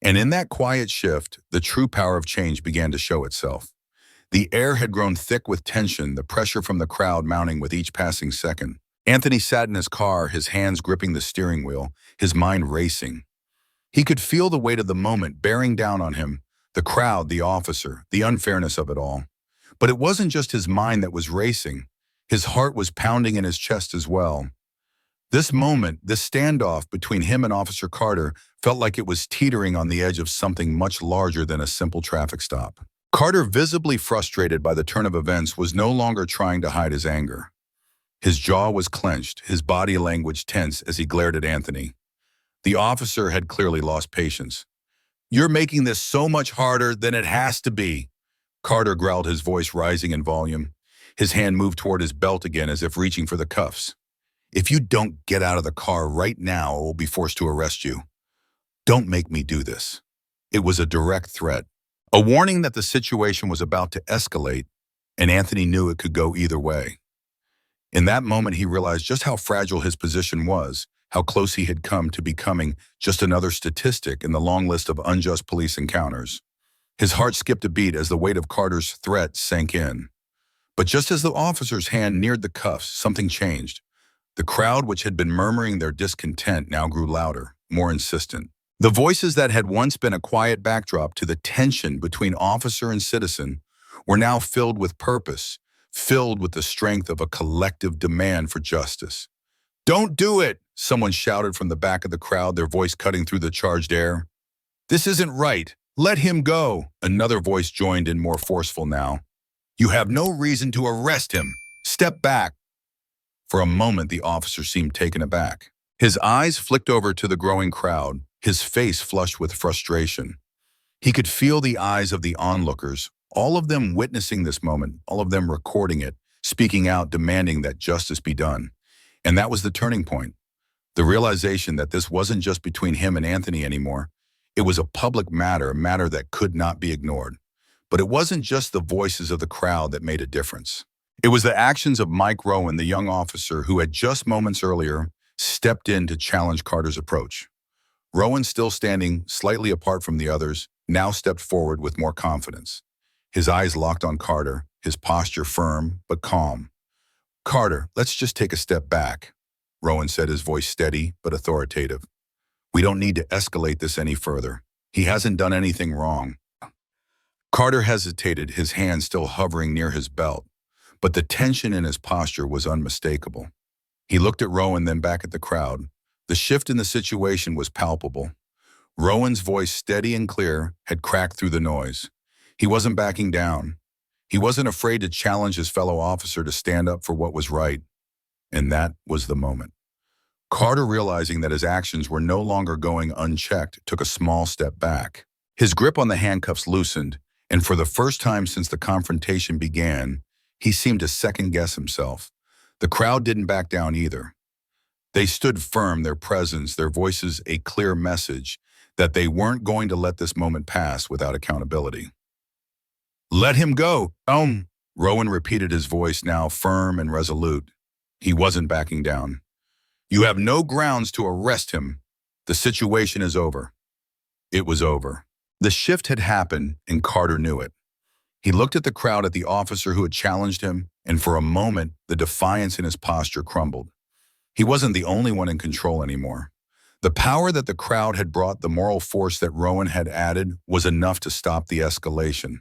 And in that quiet shift, the true power of change began to show itself. The air had grown thick with tension, the pressure from the crowd mounting with each passing second. Anthony sat in his car, his hands gripping the steering wheel, his mind racing. He could feel the weight of the moment bearing down on him, the crowd, the officer, the unfairness of it all. But it wasn't just his mind that was racing. His heart was pounding in his chest as well. This moment, this standoff between him and Officer Carter, felt like it was teetering on the edge of something much larger than a simple traffic stop. Carter, visibly frustrated by the turn of events, was no longer trying to hide his anger. His jaw was clenched, his body language tense as he glared at Anthony. The officer had clearly lost patience. "You're making this so much harder than it has to be," Carter growled, his voice rising in volume. His hand moved toward his belt again as if reaching for the cuffs. "If you don't get out of the car right now, I will be forced to arrest you. Don't make me do this." It was a direct threat, a warning that the situation was about to escalate, and Anthony knew it could go either way. In that moment, he realized just how fragile his position was, how close he had come to becoming just another statistic in the long list of unjust police encounters. His heart skipped a beat as the weight of Carter's threat sank in. But just as the officer's hand neared the cuffs, something changed. The crowd, which had been murmuring their discontent, now grew louder, more insistent. The voices that had once been a quiet backdrop to the tension between officer and citizen were now filled with purpose, filled with the strength of a collective demand for justice. "Don't do it!" someone shouted from the back of the crowd, their voice cutting through the charged air. "This isn't right. Let him go!" Another voice joined in, more forceful now. "You have no reason to arrest him. Step back." For a moment, the officer seemed taken aback. His eyes flicked over to the growing crowd, his face flushed with frustration. He could feel the eyes of the onlookers, all of them witnessing this moment, all of them recording it, speaking out, demanding that justice be done. And that was the turning point. The realization that this wasn't just between him and Anthony anymore. It was a public matter, a matter that could not be ignored. But it wasn't just the voices of the crowd that made a difference. It was the actions of Mike Rowan, the young officer who had just moments earlier stepped in to challenge Carter's approach. Rowan, still standing slightly apart from the others, now stepped forward with more confidence. His eyes locked on Carter, his posture firm but calm. "Carter, let's just take a step back," Rowan said, his voice steady but authoritative. "We don't need to escalate this any further. He hasn't done anything wrong." Carter hesitated, his hand still hovering near his belt, but the tension in his posture was unmistakable. He looked at Rowan, then back at the crowd. The shift in the situation was palpable. Rowan's voice, steady and clear, had cracked through the noise. He wasn't backing down. He wasn't afraid to challenge his fellow officer to stand up for what was right. And that was the moment. Carter, realizing that his actions were no longer going unchecked, took a small step back. His grip on the handcuffs loosened, and for the first time since the confrontation began, he seemed to second-guess himself. The crowd didn't back down either. They stood firm, their presence, their voices a clear message that they weren't going to let this moment pass without accountability. "Let him go, Rowan repeated, his voice now firm and resolute. He wasn't backing down. "You have no grounds to arrest him. The situation is over." It was over. The shift had happened, and Carter knew it. He looked at the crowd, at the officer who had challenged him, and for a moment, the defiance in his posture crumbled. He wasn't the only one in control anymore. The power that the crowd had brought, the moral force that Rowan had added, was enough to stop the escalation.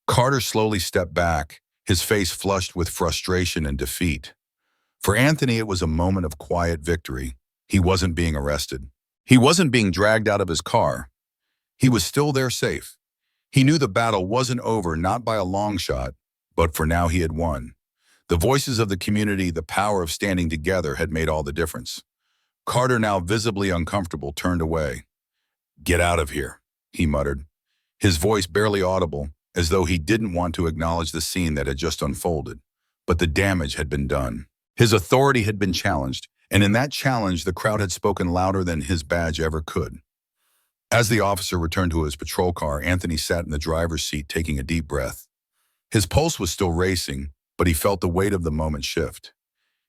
Carter slowly stepped back, his face flushed with frustration and defeat. For Anthony, it was a moment of quiet victory. He wasn't being arrested. He wasn't being dragged out of his car. He was still there safe. He knew the battle wasn't over, not by a long shot, but for now he had won. The voices of the community, the power of standing together, had made all the difference. Carter, now visibly uncomfortable, turned away. "Get out of here," he muttered, his voice barely audible, as though he didn't want to acknowledge the scene that had just unfolded. But the damage had been done. His authority had been challenged, and in that challenge, the crowd had spoken louder than his badge ever could. As the officer returned to his patrol car, Anthony sat in the driver's seat, taking a deep breath. His pulse was still racing, but he felt the weight of the moment shift.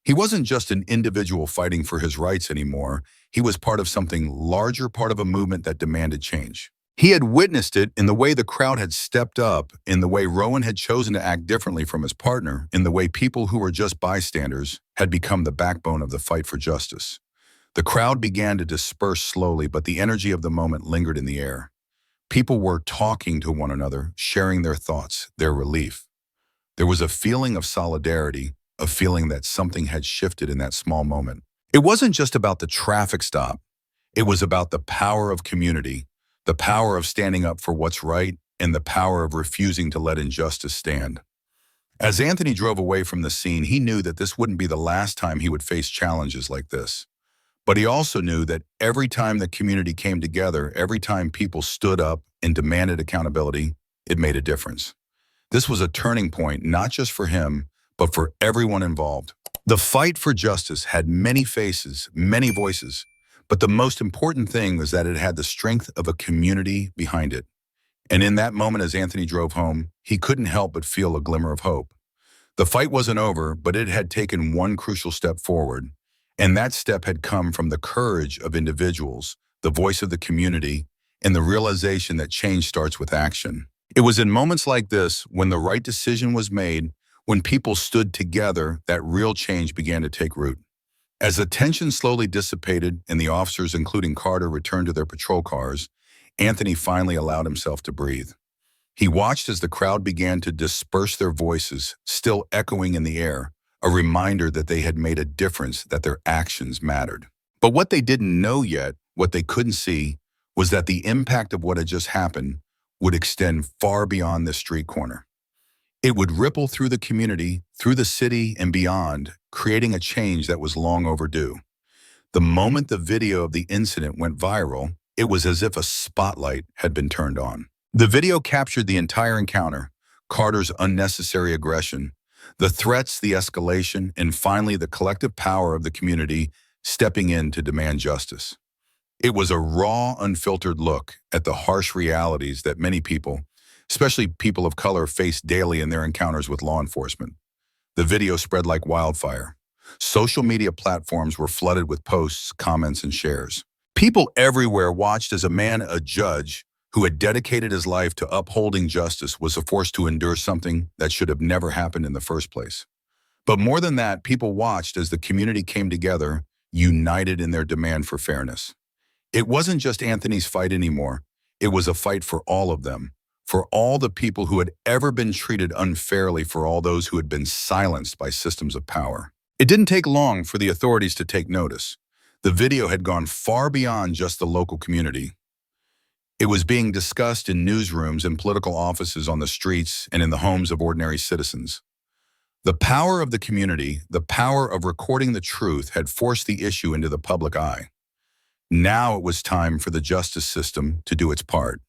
He wasn't just an individual fighting for his rights anymore. He was part of something larger, part of a movement that demanded change. He had witnessed it in the way the crowd had stepped up, in the way Rowan had chosen to act differently from his partner, in the way people who were just bystanders had become the backbone of the fight for justice. The crowd began to disperse slowly, but the energy of the moment lingered in the air. People were talking to one another, sharing their thoughts, their relief. There was a feeling of solidarity, a feeling that something had shifted in that small moment. It wasn't just about the traffic stop. It was about the power of community, the power of standing up for what's right, and the power of refusing to let injustice stand. As Anthony drove away from the scene, he knew that this wouldn't be the last time he would face challenges like this. But he also knew that every time the community came together, every time people stood up and demanded accountability, it made a difference. This was a turning point, not just for him, but for everyone involved. The fight for justice had many faces, many voices, but the most important thing was that it had the strength of a community behind it. And in that moment, as Anthony drove home, he couldn't help but feel a glimmer of hope. The fight wasn't over, but it had taken one crucial step forward. And that step had come from the courage of individuals, the voice of the community, and the realization that change starts with action. It was in moments like this, when the right decision was made, when people stood together, that real change began to take root. As the tension slowly dissipated and the officers, including Carter, returned to their patrol cars, Anthony finally allowed himself to breathe. He watched as the crowd began to disperse, their voices still echoing in the air, a reminder that they had made a difference, that their actions mattered. But what they didn't know yet, what they couldn't see, was that the impact of what had just happened would extend far beyond this street corner. It would ripple through the community, through the city, and beyond, creating a change that was long overdue. The moment the video of the incident went viral, it was as if a spotlight had been turned on. The video captured the entire encounter, Carter's unnecessary aggression, the threats, the escalation, and finally the collective power of the community stepping in to demand justice. It was a raw, unfiltered look at the harsh realities that many people, especially people of color, face daily in their encounters with law enforcement. The video spread like wildfire. Social media platforms were flooded with posts, comments, and shares. People everywhere watched as a judge, who had dedicated his life to upholding justice, was forced to endure something that should have never happened in the first place. But more than that, people watched as the community came together, united in their demand for fairness. It wasn't just Anthony's fight anymore. It was a fight for all of them, for all the people who had ever been treated unfairly, for all those who had been silenced by systems of power. It didn't take long for the authorities to take notice. The video had gone far beyond just the local community. It was being discussed in newsrooms and political offices, on the streets, and in the homes of ordinary citizens. The power of the community, the power of recording the truth, had forced the issue into the public eye. Now it was time for the justice system to do its part.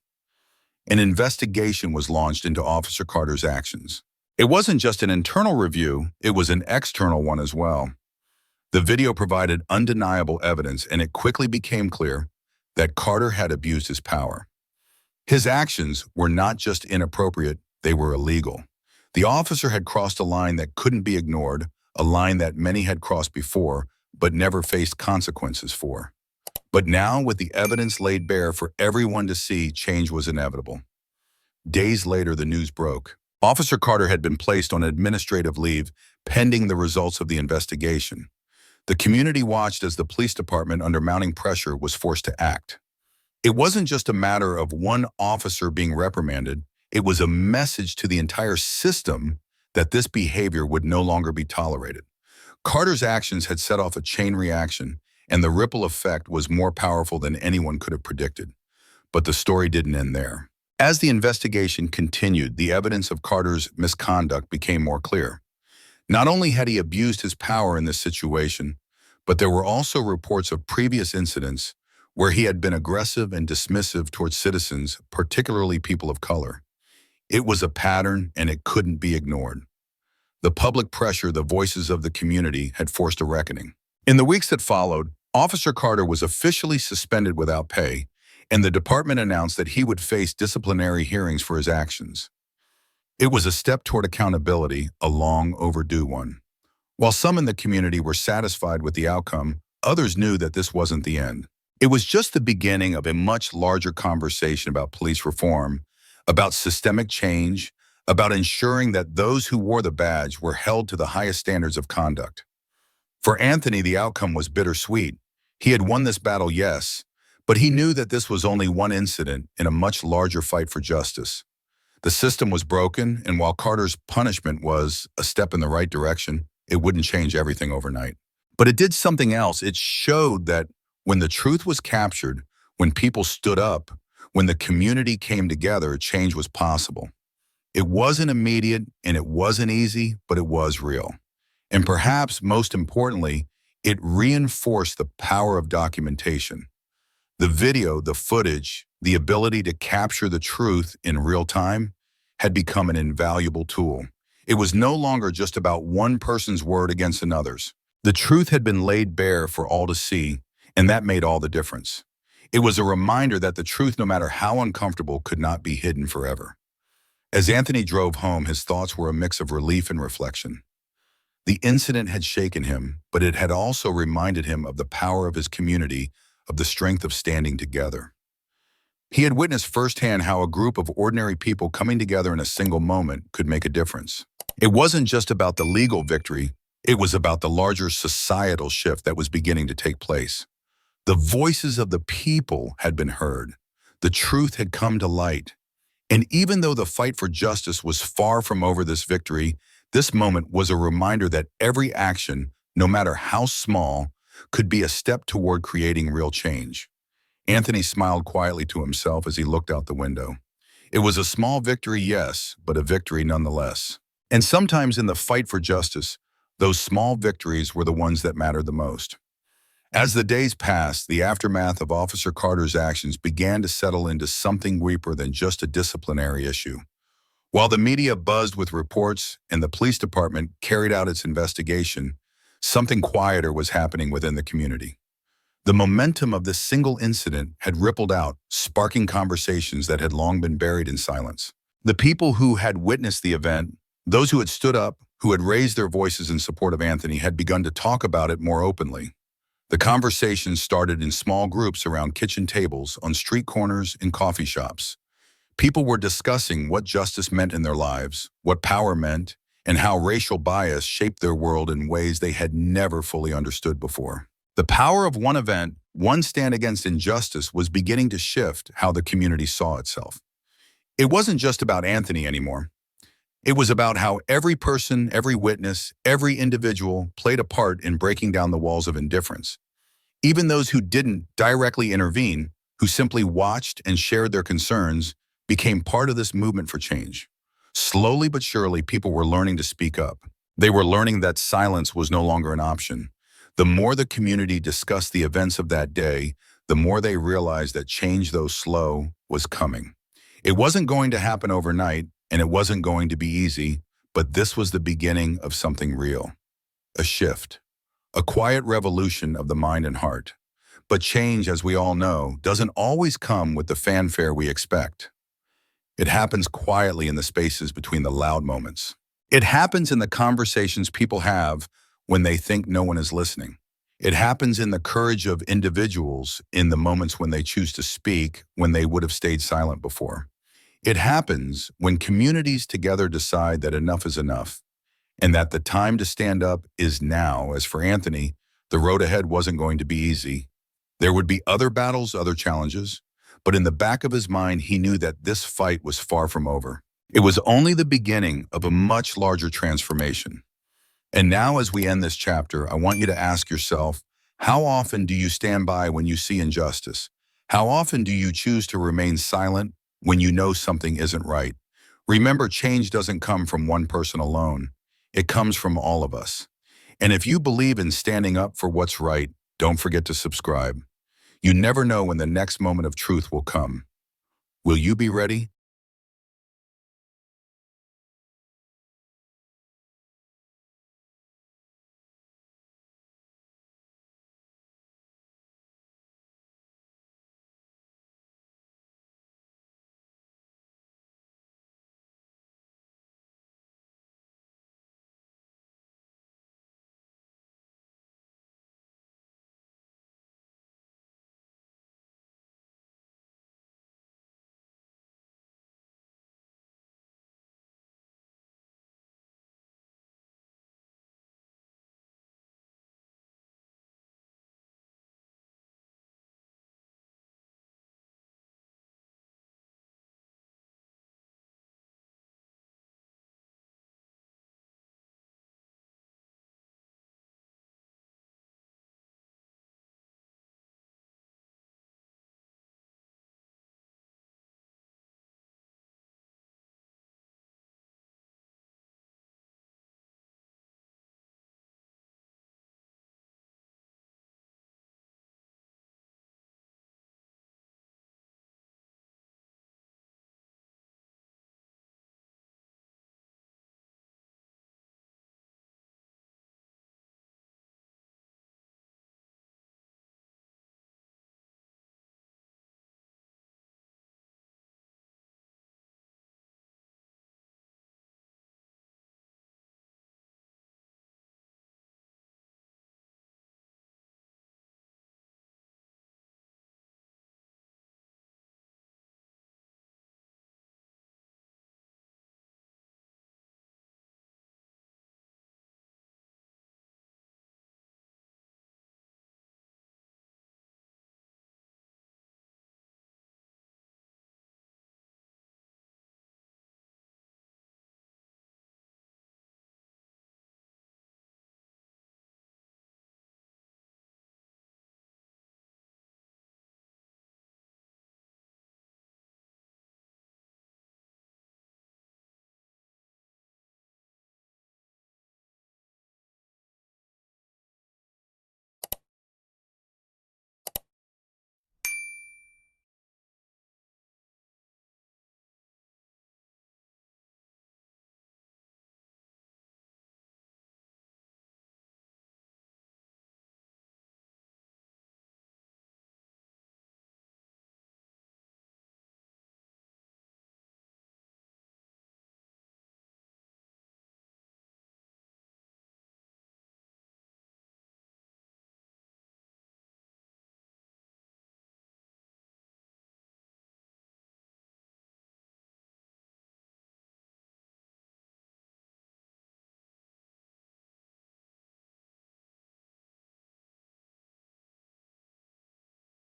An investigation was launched into Officer Carter's actions. It wasn't just an internal review, it was an external one as well. The video provided undeniable evidence, and it quickly became clear that Carter had abused his power. His actions were not just inappropriate, they were illegal. The officer had crossed a line that couldn't be ignored, a line that many had crossed before, but never faced consequences for. But now, with the evidence laid bare for everyone to see, change was inevitable. Days later, the news broke. Officer Carter had been placed on administrative leave pending the results of the investigation. The community watched as the police department, under mounting pressure, was forced to act. It wasn't just a matter of one officer being reprimanded. It was a message to the entire system that this behavior would no longer be tolerated. Carter's actions had set off a chain reaction, and the ripple effect was more powerful than anyone could have predicted. But the story didn't end there. As the investigation continued, the evidence of Carter's misconduct became more clear. Not only had he abused his power in this situation, but there were also reports of previous incidents where he had been aggressive and dismissive towards citizens, particularly people of color. It was a pattern, and it couldn't be ignored. The public pressure, the voices of the community, had forced a reckoning. In the weeks that followed, Officer Carter was officially suspended without pay, and the department announced that he would face disciplinary hearings for his actions. It was a step toward accountability, a long overdue one. While some in the community were satisfied with the outcome, others knew that this wasn't the end. It was just the beginning of a much larger conversation about police reform, about systemic change, about ensuring that those who wore the badge were held to the highest standards of conduct. For Anthony, the outcome was bittersweet. He had won this battle, yes, but he knew that this was only one incident in a much larger fight for justice. The system was broken, and while Carter's punishment was a step in the right direction, it wouldn't change everything overnight. But it did something else. It showed that when the truth was captured, when people stood up, when the community came together, change was possible. It wasn't immediate and it wasn't easy, but it was real. And perhaps most importantly, it reinforced the power of documentation. The video, the footage, the ability to capture the truth in real time had become an invaluable tool. It was no longer just about one person's word against another's. The truth had been laid bare for all to see, and that made all the difference. It was a reminder that the truth, no matter how uncomfortable, could not be hidden forever. As Anthony drove home, his thoughts were a mix of relief and reflection. The incident had shaken him, but it had also reminded him of the power of his community, of the strength of standing together. He had witnessed firsthand how a group of ordinary people coming together in a single moment could make a difference. It wasn't just about the legal victory, it was about the larger societal shift that was beginning to take place. The voices of the people had been heard. The truth had come to light. And even though the fight for justice was far from over, this victory, this moment was a reminder that every action, no matter how small, could be a step toward creating real change. Anthony smiled quietly to himself as he looked out the window. It was a small victory, yes, but a victory nonetheless. And sometimes in the fight for justice, those small victories were the ones that mattered the most. As the days passed, the aftermath of Officer Carter's actions began to settle into something deeper than just a disciplinary issue. While the media buzzed with reports and the police department carried out its investigation, something quieter was happening within the community. The momentum of this single incident had rippled out, sparking conversations that had long been buried in silence. The people who had witnessed the event, those who had stood up, who had raised their voices in support of Anthony, had begun to talk about it more openly. The conversation started in small groups around kitchen tables, on street corners, in coffee shops. People were discussing what justice meant in their lives, what power meant, and how racial bias shaped their world in ways they had never fully understood before. The power of one event, one stand against injustice, was beginning to shift how the community saw itself. It wasn't just about Anthony anymore. It was about how every person, every witness, every individual played a part in breaking down the walls of indifference. Even those who didn't directly intervene, who simply watched and shared their concerns, became part of this movement for change. Slowly but surely, people were learning to speak up. They were learning that silence was no longer an option. The more the community discussed the events of that day, the more they realized that change, though slow, was coming. It wasn't going to happen overnight, and it wasn't going to be easy, but this was the beginning of something real. A shift. A quiet revolution of the mind and heart. But change, as we all know, doesn't always come with the fanfare we expect. It happens quietly in the spaces between the loud moments. It happens in the conversations people have when they think no one is listening. It happens in the courage of individuals in the moments when they choose to speak when they would have stayed silent before. It happens when communities together decide that enough is enough and that the time to stand up is now. As for Anthony, the road ahead wasn't going to be easy. There would be other battles, other challenges, but in the back of his mind, he knew that this fight was far from over. It was only the beginning of a much larger transformation. And now, as we end this chapter, I want you to ask yourself, how often do you stand by when you see injustice? How often do you choose to remain silent when you know something isn't right? Remember, change doesn't come from one person alone. It comes from all of us. And if you believe in standing up for what's right, don't forget to subscribe. You never know when the next moment of truth will come. Will you be ready?